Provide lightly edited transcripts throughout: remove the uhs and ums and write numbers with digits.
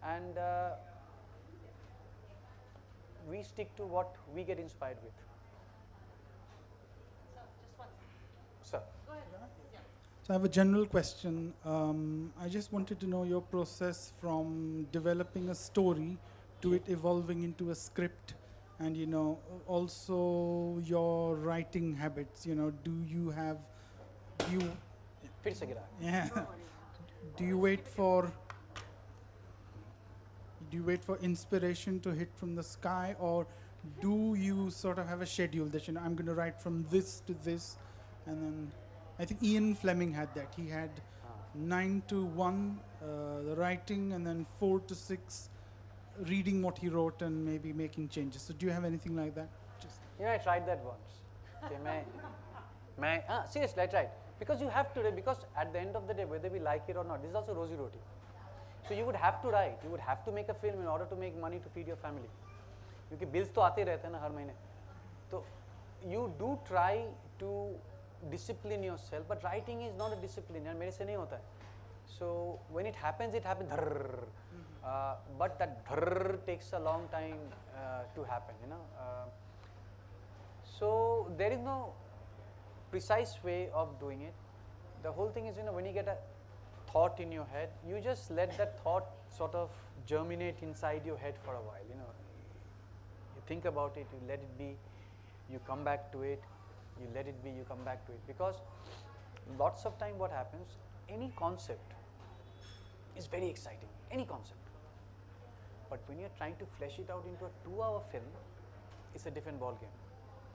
and we stick to what we get inspired with. So, just one second. Sir. Go ahead. Yeah. So I have a general question. I just wanted to know your process from developing a story to it evolving into a script, and also your writing habits. Do you have, do you, फिर से गिरा. yeah, do you wait for, inspiration to hit from the sky, or do you sort of have a schedule that I'm going to write from this to this, and then I think Ian Fleming had that. He had 9 to 1 the writing, and then 4 to 6 reading what he wrote and maybe making changes. So do you have anything like that? Just I tried that once. Okay, seriously, I tried. Because you have to, because at the end of the day, whether we like it or not, this is also rosy roti. So you would have to write, you would have to make a film in order to make money to feed your family. Because bills तो आते रहते हैं ना हर महीने. तो you do try to discipline yourself, but writing is not a discipline. यार मेरे से नहीं होता है. So when it happens, but that dhrrr takes a long time to happen, so there is no precise way of doing it. The whole thing is, when you get a thought in your head, you just let that thought sort of germinate inside your head for a while, You think about it, you let it be, you come back to it, you let it be, you come back to it. Because lots of time what happens, any concept is very exciting, any concept. But when you're trying to flesh it out into a 2-hour film, it's a different ball game.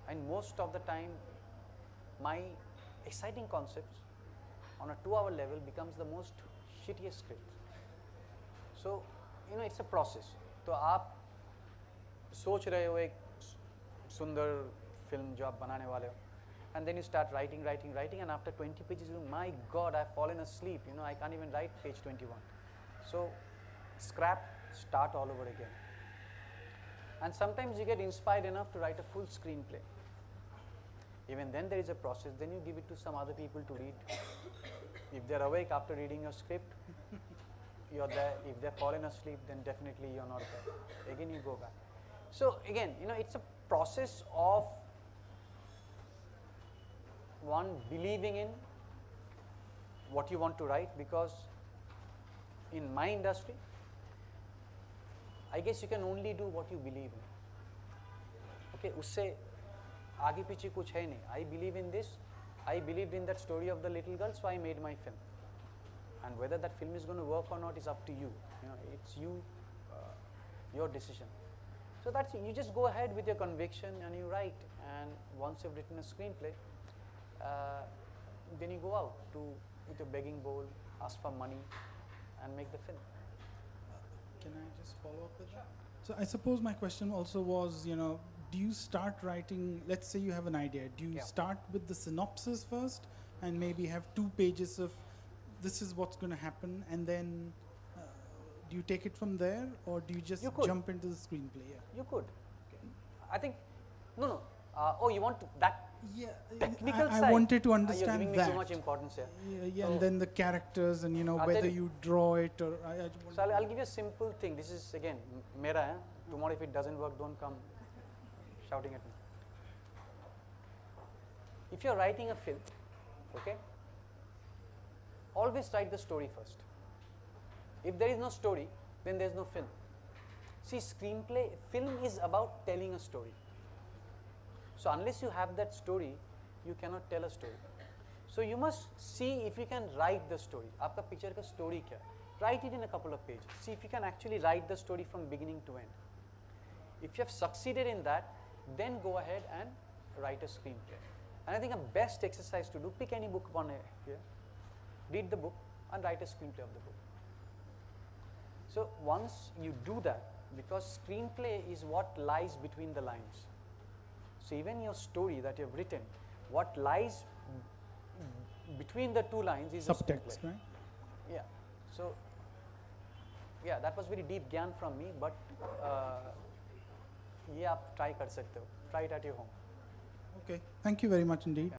And most of the time, my exciting concepts on a 2-hour level becomes the most shittiest script. So, it's a process. तो आप सोच रहे हो एक सुंदर film जो आप बनाने वाले हो, and then you start writing, and after 20 pages, my God, I've fallen asleep. I can't even write page 21. So, scrap, start all over again. And sometimes you get inspired enough to write a full screenplay. Even then there is a process. Then you give it to some other people to read. If they're awake after reading your script, you're there. If they've fallen asleep, then definitely you're not there. Again you go back. So again, it's a process of one believing in what you want to write, because in my industry, I guess you can only do what you believe in. Okay, उससे आगे पीछे कुछ है नहीं. I believe in this. I believed in that story of the little girl, so I made my film. And whether that film is going to work or not is up to you. It's you, your decision. So that's it. You just go ahead with your conviction and you write. And once you've written a screenplay, then you go out with your begging bowl, ask for money, and make the film. Can I just follow up with that? So I suppose my question also was, do you start writing, let's say you have an idea, do you start with the synopsis first and maybe have 2 pages of this is what's going to happen, and then do you take it from there, or do you just jump into the screenplay? Yeah. You could. Okay. I think, no. Oh, you want that technical side? I wanted to understand you're giving me that. too much importance here. Yeah, and then the characters and whether you draw it or. So I'll give you a simple thing. This is again, mera hai. Tomorrow if it doesn't work, don't come shouting at me. If you're writing a film, okay, always write the story first. If there is no story, then there's no film. See, film is about telling a story. So unless you have that story, you cannot tell a story. So you must see if you can write the story. आपका picture का story क्या? Write it in a couple of pages. See if you can actually write the story from beginning to end. If you have succeeded in that, then go ahead and write a screenplay. And I think a best exercise to do, pick any book one here, read the book and write a screenplay of the book. So once you do that, because screenplay is what lies between the lines. So even your story that you've written, what lies between the 2 lines is subtext, right? Yeah. So yeah, that was very deep gyan from me, but ये आप try कर सकते हो. Try it at your home. Okay. Thank you very much indeed.